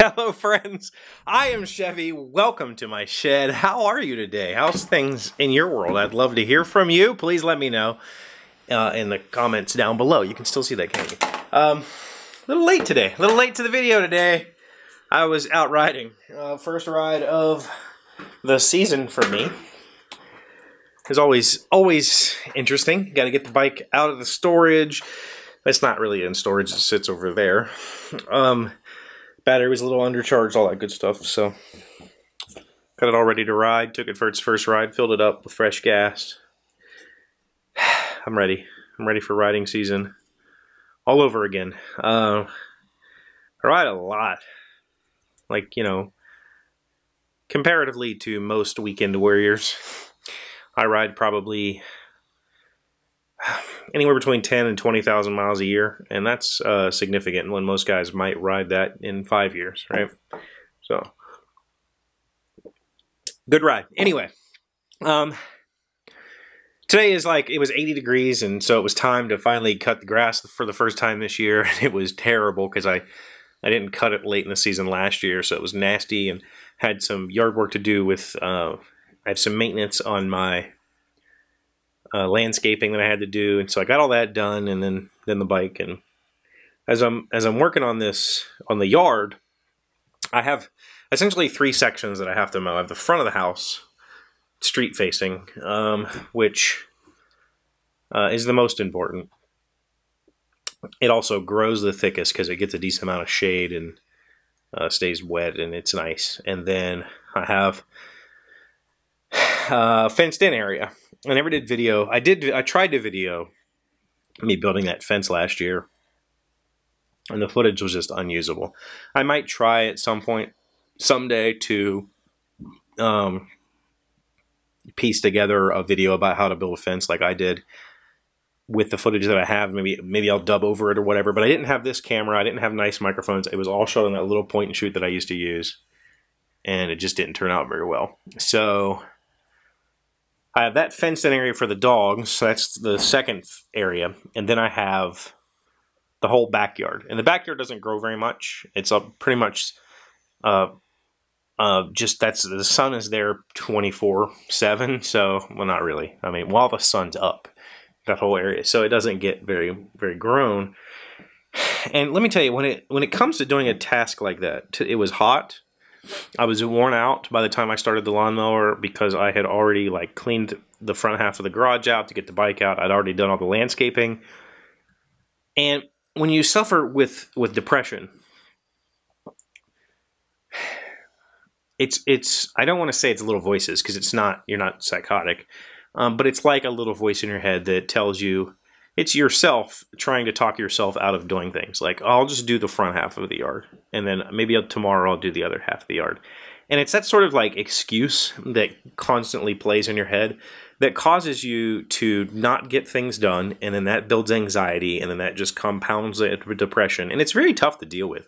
Hello friends, I am Chevee. Welcome to my shed. How are you today? How's things in your world? I'd love to hear from you. Please let me know in the comments down below. You can still see that, can't you? A little late today. A little late to the video today. I was out riding. First ride of the season for me. It's always interesting. Got to get the bike out of the storage. It's not really in storage. It sits over there. Battery was a little undercharged, all that good stuff, so got it all ready to ride. Took it for its first ride, filled it up with fresh gas. I'm ready. I'm ready for riding season all over again. I ride a lot, like, you know, comparatively to most weekend warriors. I ride probably anywhere between 10 and 20,000 miles a year, and that's significant when most guys might ride that in 5 years, right? So, good ride. Anyway, today is like, it was 80 degrees, and so it was time to finally cut the grass for the first time this year. It was terrible because I didn't cut it late in the season last year, so it was nasty, and had some yard work to do with, I have some maintenance on my landscaping that I had to do, and so I got all that done, and then the bike. And as I'm working on this on the yard, I have essentially 3 sections that I have to mow. I have the front of the house, street facing, which is the most important. It also grows the thickest because it gets a decent amount of shade and stays wet, and it's nice. And then I have a fenced in area. I never did video. I tried to video me building that fence last year, and the footage was just unusable. I might try at some point someday to piece together a video about how to build a fence like I did with the footage that I have. Maybe I'll dub over it or whatever, but I didn't have this camera. I didn't have nice microphones. It was all shot on that little point and shoot that I used to use, and it just didn't turn out very well. So I have that fenced-in area for the dogs, so that's the second area, and then I have the whole backyard. And the backyard doesn't grow very much. It's pretty much just the sun is there 24/7. So, well, not really. I mean, while the sun's up, that whole area, so it doesn't get very grown. And let me tell you, when it comes to doing a task like that, it was hot. I was worn out by the time I started the lawnmower because I had already like cleaned the front half of the garage out to get the bike out. I'd already done all the landscaping. And when you suffer with depression, it's I don't want to say it's little voices because it's not, you're not psychotic, but it's like a little voice in your head that tells you, it's yourself trying to talk yourself out of doing things. Like, I'll just do the front half of the yard, and then maybe tomorrow I'll do the other half of the yard. And it's that sort of like excuse that constantly plays in your head that causes you to not get things done, and then that builds anxiety, and then that just compounds the depression. And it's very tough to deal with.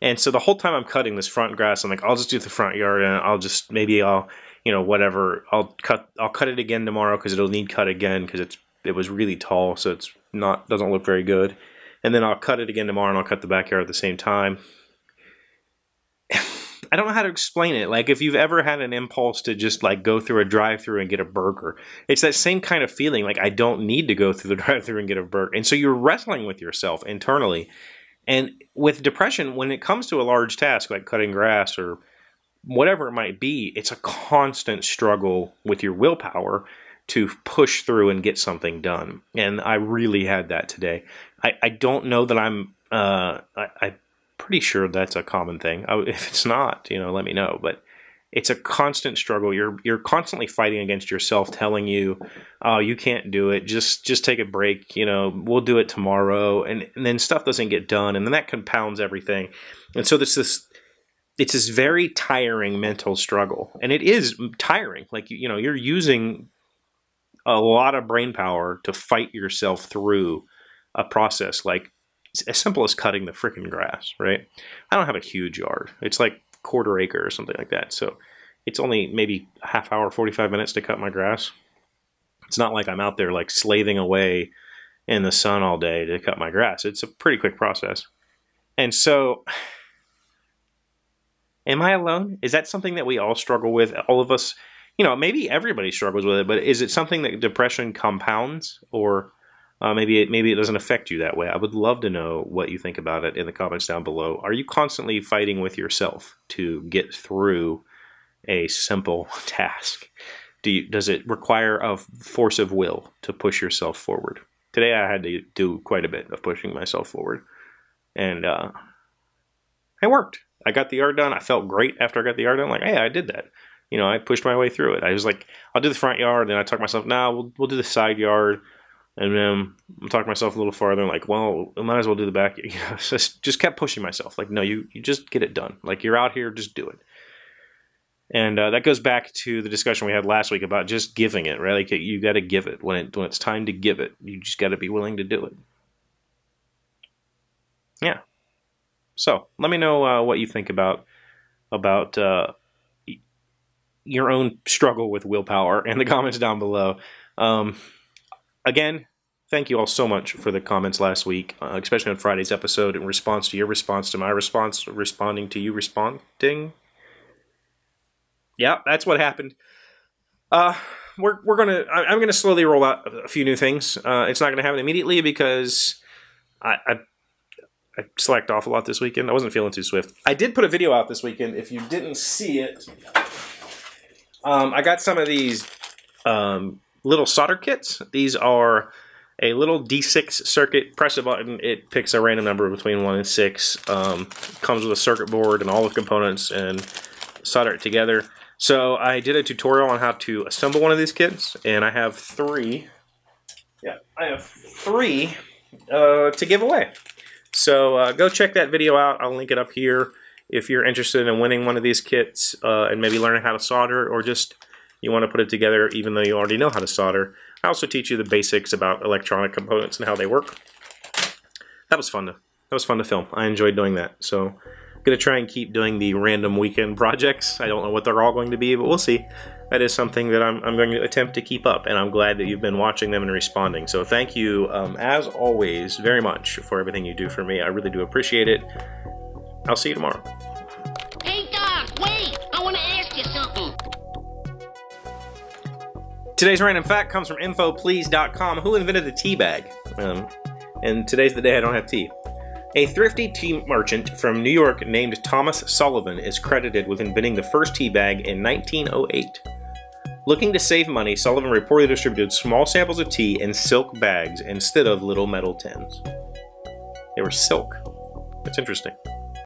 And so the whole time I'm cutting this front grass, I'm like, I'll just do the front yard, and maybe I'll, you know, whatever. I'll cut it again tomorrow because it'll need cut again because it was really tall, so it's doesn't look very good. And then I'll cut it again tomorrow, and I'll cut the backyard at the same time. I don't know how to explain it. Like, if you've ever had an impulse to just like go through a drive-thru and get a burger, it's that same kind of feeling. Like, I don't need to go through the drive-thru and get a burger. And so you're wrestling with yourself internally. And with depression, when it comes to a large task like cutting grass or whatever it might be, it's a constant struggle with your willpower to push through and get something done. And I really had that today. I don't know that I'm pretty sure that's a common thing. If it's not, you know, let me know. But it's a constant struggle. You're constantly fighting against yourself, telling you, oh, you can't do it. Just take a break. You know, we'll do it tomorrow. And then stuff doesn't get done, and then that compounds everything. And so it's this very tiring mental struggle, and it is tiring. Like, you know, you're using a lot of brain power to fight yourself through a process like as simple as cutting the freaking grass, right? I don't have a huge yard. It's like 1/4 acre or something like that. So it's only maybe a half hour, 45 minutes to cut my grass. It's not like I'm out there like slaving away in the sun all day to cut my grass. It's a pretty quick process. And so, am I alone? Is that something that we all struggle with? All of us, you know, maybe everybody struggles with it, but is it something that depression compounds, or maybe it doesn't affect you that way? I would love to know what you think about it in the comments down below. Are you constantly fighting with yourself to get through a simple task? Does it require a force of will to push yourself forward? Today I had to do quite a bit of pushing myself forward, and it worked. I got the yard done. I felt great after I got the yard done. Like, hey, I did that. You know, I pushed my way through it. I was like, I'll do the front yard, and I talked myself, nah, we'll do the side yard, and then I'm talking myself a little farther. I'm like, well, I might as well do the back. You know, just kept pushing myself. Like, no, you just get it done. Like, you're out here, just do it. And that goes back to the discussion we had last week about just giving it, right? Like, you got to give it when it's time to give it. You just got to be willing to do it. Yeah. So let me know what you think about your own struggle with willpower in the comments down below. Again, thank you all so much for the comments last week, especially on Friday's episode, in response to your response to my response, responding to you responding. Yeah, that's what happened. I'm gonna slowly roll out a few new things. It's not gonna happen immediately because I slacked off a lot this weekend. I wasn't feeling too swift. I did put a video out this weekend. If you didn't see it, I got some of these little solder kits. These are a little D6 circuit. Press a button, it picks a random number between 1 and 6. Comes with a circuit board and all the components, and solder it together. So I did a tutorial on how to assemble one of these kits, and I have 3. Yeah, I have 3 to give away. So go check that video out. I'll link it up here if you're interested in winning one of these kits and maybe learning how to solder, or just you want to put it together even though you already know how to solder. I also teach you the basics about electronic components and how they work. That was fun to film. I enjoyed doing that. So I'm going to try and keep doing the random weekend projects. I don't know what they're all going to be, but we'll see. That is something that I'm going to attempt to keep up, and I'm glad that you've been watching them and responding. So thank you, as always, very much for everything you do for me. I really do appreciate it. I'll see you tomorrow. Hey, Doc, wait! I want to ask you something. Today's random fact comes from infoplease.com. Who invented the tea bag? And today's the day I don't have tea. A thrifty tea merchant from New York named Thomas Sullivan is credited with inventing the first tea bag in 1908. Looking to save money, Sullivan reportedly distributed small samples of tea in silk bags instead of little metal tins. They were silk. That's interesting.